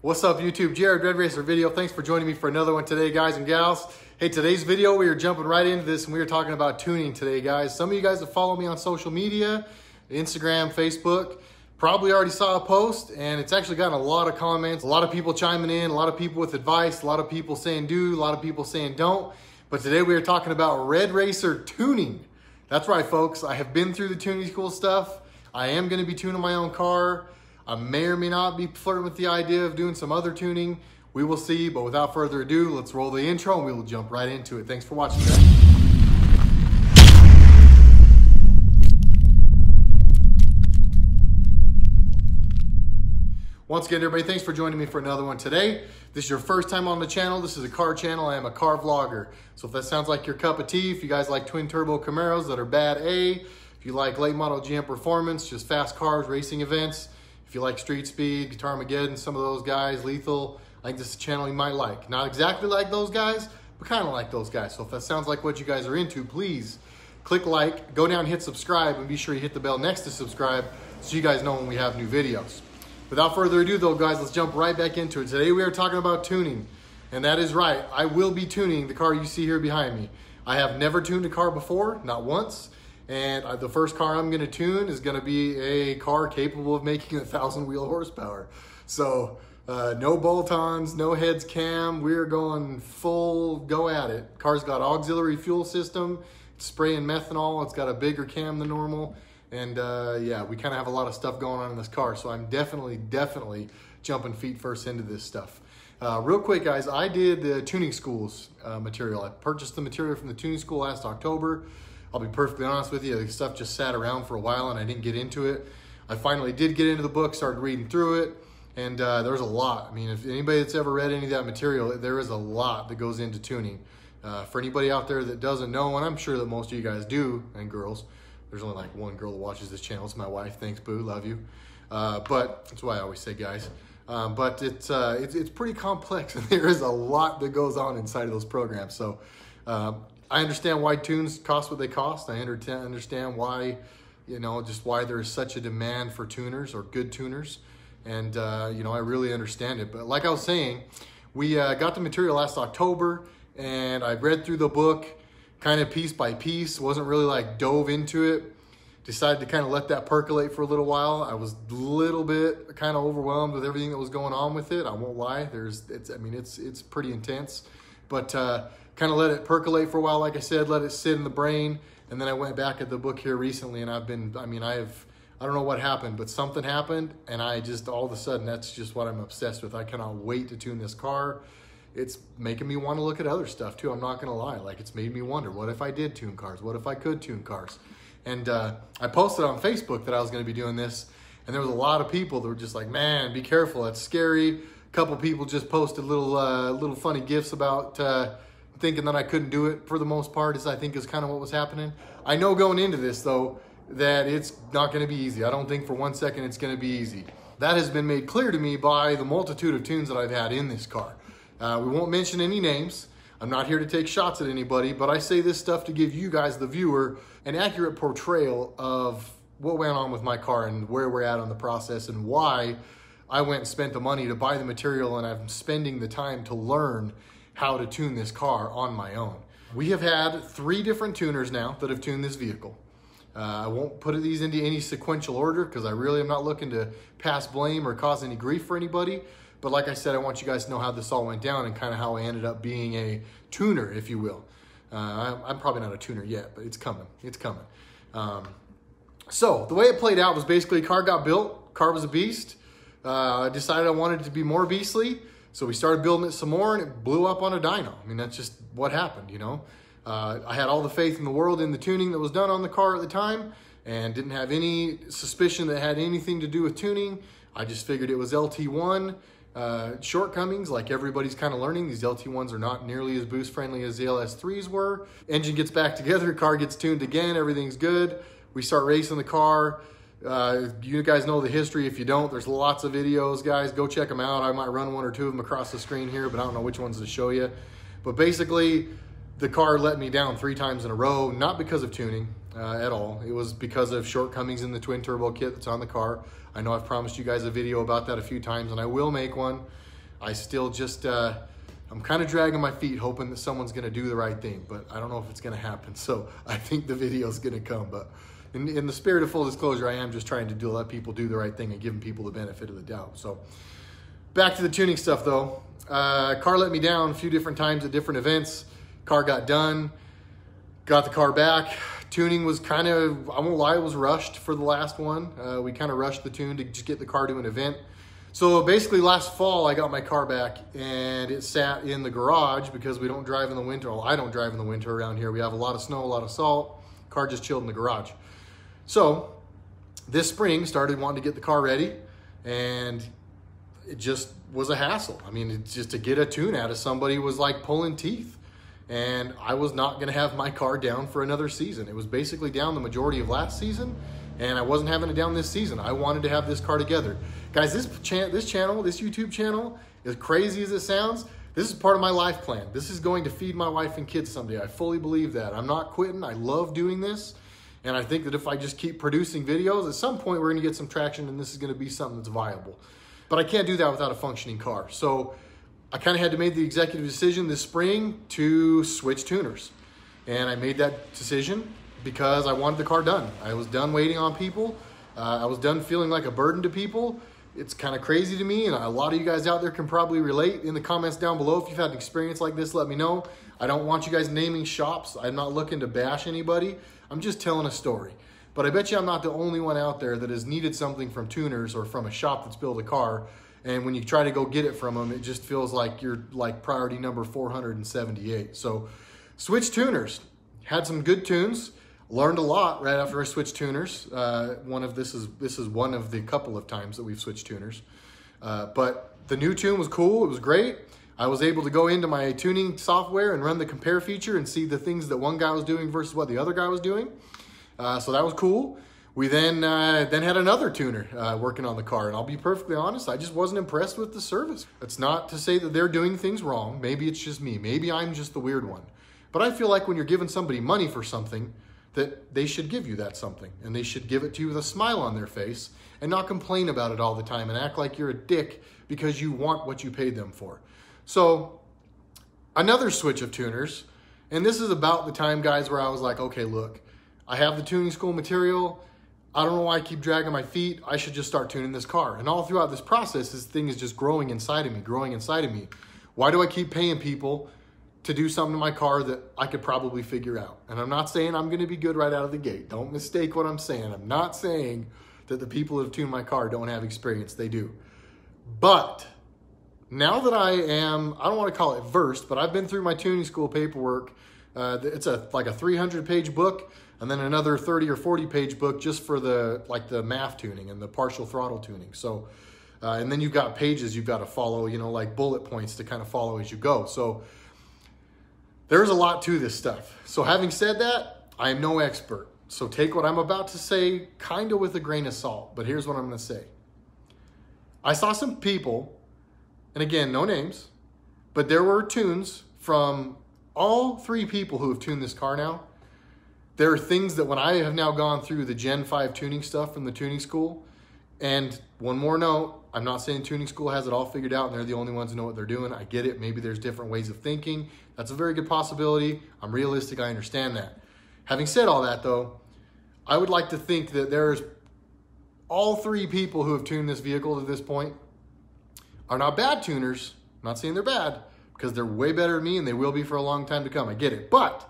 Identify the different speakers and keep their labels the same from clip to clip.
Speaker 1: What's up YouTube? Jared, RedRacer Video. Thanks for joining me for another one today, guys and gals. Hey, today's video, we are jumping right into this and we are talking about tuning today, guys. Some of you guys that follow me on social media, Instagram, Facebook, probably already saw a post and it's actually gotten a lot of comments, a lot of people chiming in, a lot of people with advice, a lot of people saying do, a lot of people saying don't. But today we are talking about RedRacer Tuning. That's right, folks. I have been through the tuning school stuff. I am going to be tuning my own car. I may or may not be flirting with the idea of doing some other tuning. We will see, but without further ado, let's roll the intro and we will jump right into it. Thanks for watching, guys. Once again, everybody, thanks for joining me for another one today. If this is your first time on the channel, this is a car channel. I am a car vlogger. So if that sounds like your cup of tea, if you guys like twin turbo Camaros that are bad A, if you like late model GM performance, just fast cars, racing events, if you like street speed, Guitar Armageddon, some of those guys, lethal, I think this is a channel you might like. Not exactly like those guys, but kind of like those guys. So if that sounds like what you guys are into, please click like, go down, hit subscribe, and be sure you hit the bell next to subscribe so you guys know when we have new videos. Without further ado though, guys, let's jump right back into it. Today we are talking about tuning, and that is right. I will be tuning the car you see here behind me. I have never tuned a car before, not once. And the first car I'm gonna tune is gonna be a car capable of making 1,000 wheel horsepower. So no bolt-ons, no heads cam, we're going full go at it. Car's got auxiliary fuel system, it's spraying methanol, it's got a bigger cam than normal. And yeah, we kind of have a lot of stuff going on in this car. So I'm definitely jumping feet first into this stuff. Real quick, guys, I did the tuning schools material. I purchased the material from the tuning school last October. I'll be perfectly honest with you, the stuff just sat around for a while and I didn't get into it. I finally did get into the book, started reading through it, and there's a lot. I mean, if anybody that's ever read any of that material, there is a lot that goes into tuning. For anybody out there that doesn't know, and I'm sure that most of you guys do, and girls, there's only like one girl that watches this channel, it's my wife, thanks boo, love you. But that's why I always say guys. But it's pretty complex and there is a lot that goes on inside of those programs. So I understand why tunes cost what they cost. I understand why, you know, just why there's such a demand for tuners or good tuners. And, you know, I really understand it. But like I was saying, we got the material last October and I read through the book kind of piece by piece. Wasn't really like dove into it. Decided to kind of let that percolate for a little while. I was a little bit kind of overwhelmed with everything that was going on with it. I won't lie. It's pretty intense. But kind of let it percolate for a while, like I said, let it sit in the brain. And then I went back at the book here recently and I don't know what happened, but something happened. And I just, all of a sudden, that's just what I'm obsessed with. I cannot wait to tune this car. It's making me want to look at other stuff too. I'm not going to lie. Like, it's made me wonder, what if I did tune cars? What if I could tune cars? And I posted on Facebook that I was going to be doing this. And there was a lot of people that were just like, man, be careful. That's scary. A couple people just posted little funny gifs about thinking that I couldn't do it for the most part, I think is kind of what was happening. I know going into this though, that it's not going to be easy. I don't think for 1 second it's going to be easy. That has been made clear to me by the multitude of tunes that I've had in this car. We won't mention any names. I'm not here to take shots at anybody, but I say this stuff to give you guys, the viewer, an accurate portrayal of what went on with my car and where we're at on the process and why I went and spent the money to buy the material and I'm spending the time to learn how to tune this car on my own. We have had 3 different tuners now that have tuned this vehicle. I won't put these into any sequential order because I really am not looking to pass blame or cause any grief for anybody. But like I said, I want you guys to know how this all went down and kind of how I ended up being a tuner, if you will. I'm probably not a tuner yet, but it's coming. It's coming. So the way it played out was basically car got built. Car was a beast. I decided I wanted it to be more beastly. So we started building it some more and it blew up on a dyno. I mean, that's just what happened, you know. I had all the faith in the world in the tuning that was done on the car at the time and didn't have any suspicion that it had anything to do with tuning. I just figured it was LT1. Shortcomings, like everybody's kind of learning. These LT1s are not nearly as boost friendly as the LS3s were. Engine gets back together, car gets tuned again, everything's good. We start racing the car. You guys know the history. If you don't, there's lots of videos, guys. Go check them out. I might run 1 or 2 of them across the screen here, but I don't know which ones to show you. But basically, the car let me down 3 times in a row, not because of tuning at all. It was because of shortcomings in the twin turbo kit that's on the car. I know I've promised you guys a video about that a few times, and I will make one. I still just, I'm kind of dragging my feet hoping that someone's gonna do the right thing, but I don't know if it's gonna happen. So I think the video's gonna come, but in the spirit of full disclosure, I am just trying to let people do the right thing and giving people the benefit of the doubt. So back to the tuning stuff though. Car let me down a few different times at different events. Car got done, got the car back. Tuning was kind of, I won't lie, it was rushed for the last one. We kind of rushed the tune to just get the car to an event. So basically last fall, I got my car back and it sat in the garage because we don't drive in the winter. Well, I don't drive in the winter around here. We have a lot of snow, a lot of salt. Car just chilled in the garage. So this spring started wanting to get the car ready, and it just was a hassle. I mean, it's just to get a tune out of somebody was like pulling teeth. And I was not going to have my car down for another season. It was basically down the majority of last season, and I wasn't having it down this season. I wanted to have this car together. Guys, this YouTube channel, as crazy as it sounds, this is part of my life plan. This is going to feed my wife and kids someday. I fully believe that. I'm not quitting. I love doing this. And I think that if I just keep producing videos, at some point we're going to get some traction and this is going to be something that's viable. But I can't do that without a functioning car. So I kind of had to make the executive decision this spring to switch tuners. And I made that decision because I wanted the car done. I was done waiting on people. I was done feeling like a burden to people. It's kind of crazy to me, and a lot of you guys out there can probably relate. In the comments down below, if you've had an experience like this, let me know. I don't want you guys naming shops. I'm not looking to bash anybody. I'm just telling a story. But I bet you I'm not the only one out there that has needed something from tuners or from a shop that's built a car, and when you try to go get it from them, it just feels like you're like priority number 478. So switch tuners. Had some good tunes. Learned a lot right after I switched tuners. This is one of the couple of times that we've switched tuners. But the new tune was cool. It was great. I was able to go into my tuning software and run the compare feature and see the things that one guy was doing versus what the other guy was doing. So that was cool. We then had another tuner working on the car, and I'll be perfectly honest, I just wasn't impressed with the service. It's not to say that they're doing things wrong. Maybe it's just me. Maybe I'm just the weird one. But I feel like when you're giving somebody money for something, that they should give you that something, and they should give it to you with a smile on their face and not complain about it all the time and act like you're a dick because you want what you paid them for. So another switch of tuners, and this is about the time, guys, where I was like, okay, look, I have the tuning school material. I don't know why I keep dragging my feet. I should just start tuning this car. And all throughout this process, this thing is just growing inside of me, Why do I keep paying people to do something to my car that I could probably figure out? And I'm not saying I'm going to be good right out of the gate. Don't mistake what I'm saying. I'm not saying that the people that have tuned my car don't have experience. They do. But now that I don't want to call it versed, but I've been through my tuning school paperwork. It's like a 300-page book, and then another 30 or 40-page book just for the MAF tuning and the partial throttle tuning. So, and then you've got pages you've got to follow, like bullet points to kind of follow as you go. So there's a lot to this stuff. So having said that, I am no expert. So take what I'm about to say kind of with a grain of salt, but here's what I'm going to say. I saw some people, and again, no names, but there were tunes from all three people who have tuned this car now. There are things that when I have now gone through the Gen 5 tuning stuff from the tuning school, and one more note, I'm not saying tuning school has it all figured out and they're the only ones who know what they're doing. I get it. Maybe there's different ways of thinking. That's a very good possibility. I'm realistic. I understand that. Having said all that though, I would like to think that there's all three people who have tuned this vehicle to this point are not bad tuners. I'm not saying they're bad because they're way better than me and they will be for a long time to come. I get it. But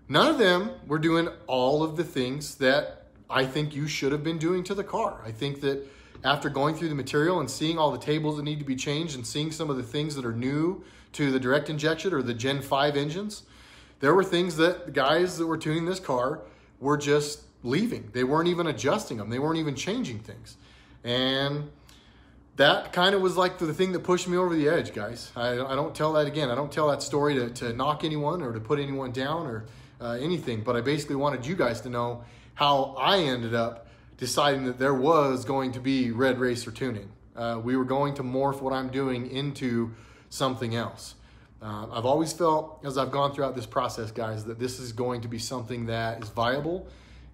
Speaker 1: none of them were doing all of the things that I think you should have been doing to the car. I think that after going through the material and seeing all the tables that need to be changed and seeing some of the things that are new to the direct injection or the Gen 5 engines, there were things that the guys that were tuning this car were just leaving. They weren't even adjusting them. They weren't even changing things. And that kind of was like the thing that pushed me over the edge, guys. I don't tell that again. I don't tell that story to knock anyone or to put anyone down or anything, but I basically wanted you guys to know how I ended up deciding that there was going to be RedRacer Tuning. We were going to morph what I'm doing into something else. I've always felt, as I've gone throughout this process, guys, that this is going to be something that is viable.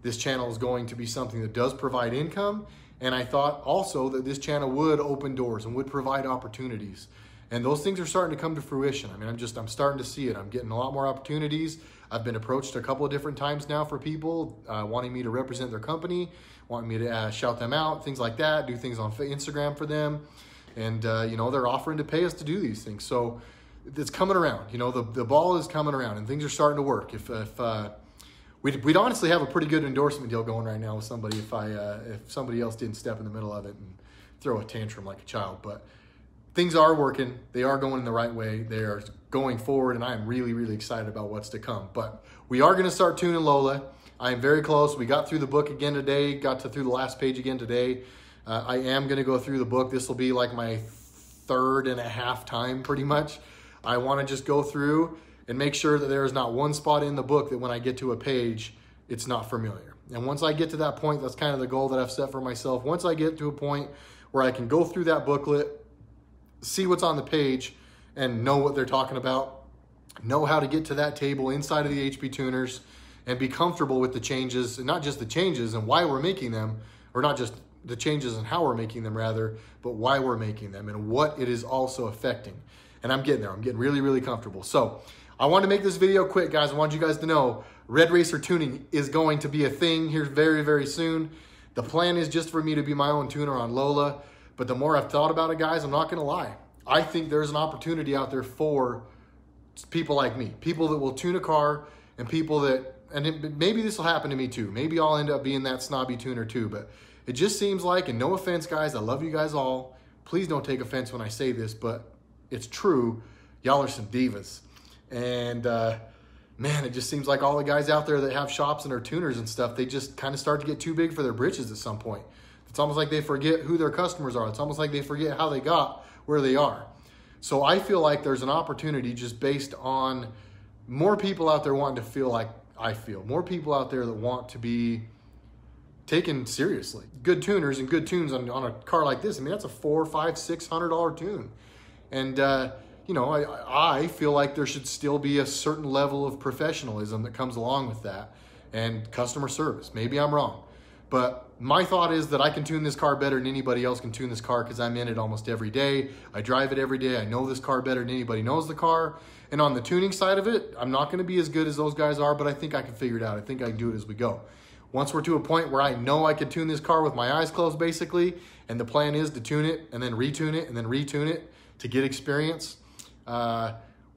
Speaker 1: This channel is going to be something that does provide income, And I thought also that this channel would open doors and would provide opportunities. And those things are starting to come to fruition. I mean, I'm starting to see it. I'm getting a lot more opportunities. I've been approached a couple of different times now for people wanting me to represent their company, wanting me to shout them out, things like that, do things on Instagram for them. And, you know, they're offering to pay us to do these things. So it's coming around. You know, the ball is coming around and things are starting to work. If we'd honestly have a pretty good endorsement deal going right now with somebody if somebody else didn't step in the middle of it and throw a tantrum like a child. But things are working. They are going in the right way. They are going forward, and I am really, really excited about what's to come. But we are going to start tuning Lola. I am very close. We got through the book again today, through the last page again today. I am going to go through the book. This will be like my 3.5 time pretty much. I want to just go through and make sure that there is not one spot in the book that when I get to a page, it's not familiar. And once I get to that point, that's kind of the goal that I've set for myself. Once I get to a point where I can go through that booklet, see what's on the page, and know what they're talking about, know how to get to that table inside of the HP tuners, and be comfortable with the changes, and not just the changes and why we're making them, or not just the changes and how we're making them rather, but why we're making them and what it is also affecting. And I'm getting there. I'm getting really, really comfortable. So I want to make this video quick, guys. I want you guys to know RedRacer Tuning is going to be a thing here very, very soon. The plan is just for me to be my own tuner on Lola. But the more I've thought about it, guys, I'm not going to lie. I think there's an opportunity out there for people like me, people that will tune a car, and people that, and maybe this will happen to me too. Maybe I'll end up being that snobby tuner too. But it just seems like, and no offense, guys, I love you guys all. Please don't take offense when I say this, but it's true. Y'all are some divas. And man, it just seems like all the guys out there that have shops and are tuners and stuff, they just kind of start to get too big for their britches at some point. It's almost like they forget who their customers are. It's almost like they forget how they got where they are. So I feel like there's an opportunity just based on more people out there wanting to feel like I feel. More people out there that want to be taken seriously. Good tuners and good tunes on a car like this. I mean, that's a $400, $500, $600 tune. And, you know, I feel like there should still be a certain level of professionalism that comes along with that and customer service. Maybe I'm wrong. But my thought is that I can tune this car better than anybody else can tune this car because I'm in it almost every day. I drive it every day. I know this car better than anybody knows the car. And on the tuning side of it, I'm not going to be as good as those guys are, but I think I can figure it out. I think I can do it as we go. Once we're to a point where I know I can tune this car with my eyes closed basically, and the plan is to tune it and then retune it and then retune it to get experience,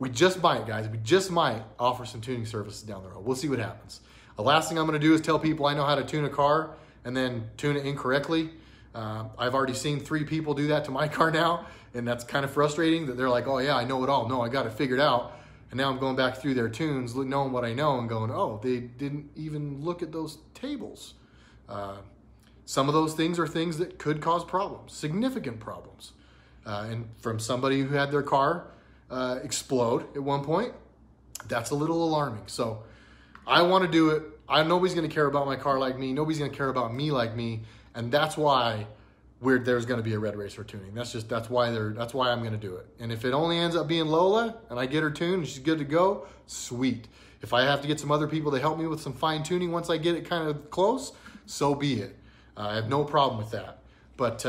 Speaker 1: we just might, guys, we just might offer some tuning services down the road. We'll see what happens. The last thing I'm going to do is tell people I know how to tune a car and then tune it incorrectly. I've already seen 3 people do that to my car now, and that's kind of frustrating that they're like, oh yeah, I know it all. No, I got it figured out. And now I'm going back through their tunes, knowing what I know and going, oh, they didn't even look at those tables. Some of those things are things that could cause problems, significant problems. And from somebody who had their car explode at one point, that's a little alarming. So I want to do it. Nobody's going to care about my car like me. Nobody's going to care about me like me. And that's why there's going to be a RedRacer Tuning. That's why I'm going to do it. And if it only ends up being Lola and I get her tuned and she's good to go, sweet. If I have to get some other people to help me with some fine tuning once I get it kind of close, so be it. I have no problem with that. But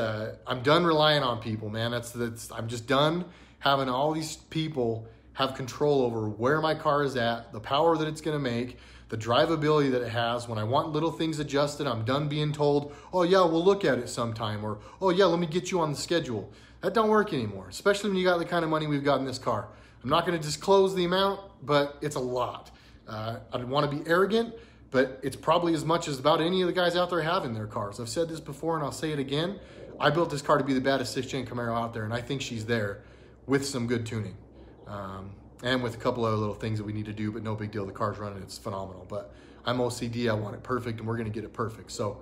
Speaker 1: I'm done relying on people, man. I'm just done having all these people have control over where my car is at, the power that it's going to make, the drivability that it has. When I want little things adjusted, I'm done being told, oh yeah, we'll look at it sometime, or oh yeah, let me get you on the schedule. That don't work anymore, especially when you got the kind of money we've got in this car. I'm not going to disclose the amount, but it's a lot. I don't want to be arrogant, but it's probably as much as about any of the guys out there have in their cars. I've said this before and I'll say it again. I built this car to be the baddest 6-chain Camaro out there, and I think she's there with some good tuning. And with a couple other little things that we need to do, but no big deal. The car's running, it's phenomenal. But I'm OCD, I want it perfect, and we're gonna get it perfect. So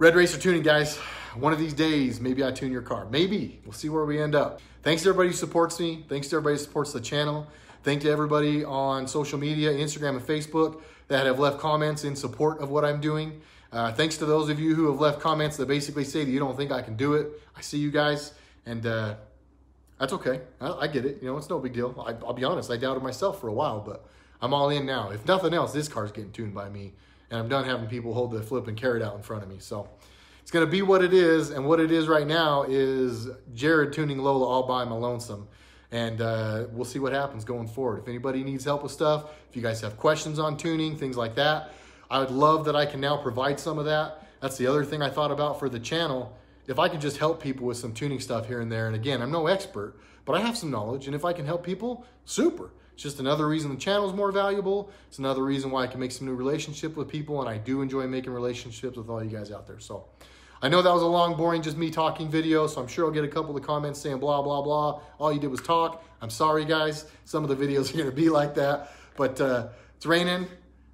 Speaker 1: RedRacer Tuning, guys. One of these days, maybe I tune your car. Maybe. We'll see where we end up. Thanks to everybody who supports me. Thanks to everybody who supports the channel. Thanks to everybody on social media, Instagram and Facebook, that have left comments in support of what I'm doing. Thanks to those of you who have left comments that basically say that you don't think I can do it. I see you guys, and that's okay. I get it. You know, it's no big deal. I'll be honest, I doubted myself for a while, but I'm all in now. If nothing else, this car's getting tuned by me, and I'm done having people hold the flip and carry it out in front of me. So it's going to be what it is. And what it is right now is Jared tuning Lola all by my lonesome. And we'll see what happens going forward. If anybody needs help with stuff, if you guys have questions on tuning, things like that, I would love that I can now provide some of that. That's the other thing I thought about for the channel. If I could just help people with some tuning stuff here and there, and again, I'm no expert, but I have some knowledge, and if I can help people, super. It's just another reason the channel is more valuable. It's another reason why I can make some new relationships with people, and I do enjoy making relationships with all you guys out there. So I know that was a long, boring, just me talking video, so I'm sure I'll get a couple of comments saying blah, blah, blah. All you did was talk. I'm sorry, guys. Some of the videos are going to be like that, but it's raining,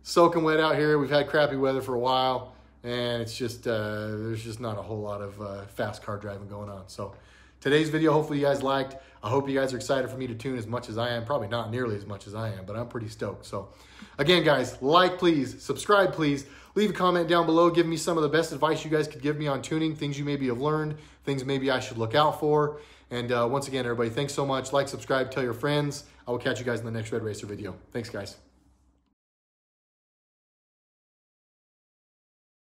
Speaker 1: soaking wet out here. We've had crappy weather for a while, and it's just, there's just not a whole lot of fast car driving going on. So today's video, hopefully you guys liked. I hope you guys are excited for me to tune as much as I am. Probably not nearly as much as I am, but I'm pretty stoked. So again, guys, like, please, subscribe, please. Leave a comment down below. Give me some of the best advice you guys could give me on tuning, things you maybe have learned, things maybe I should look out for. And once again, everybody, thanks so much. Like, subscribe, tell your friends. I will catch you guys in the next RedRacer video. Thanks, guys.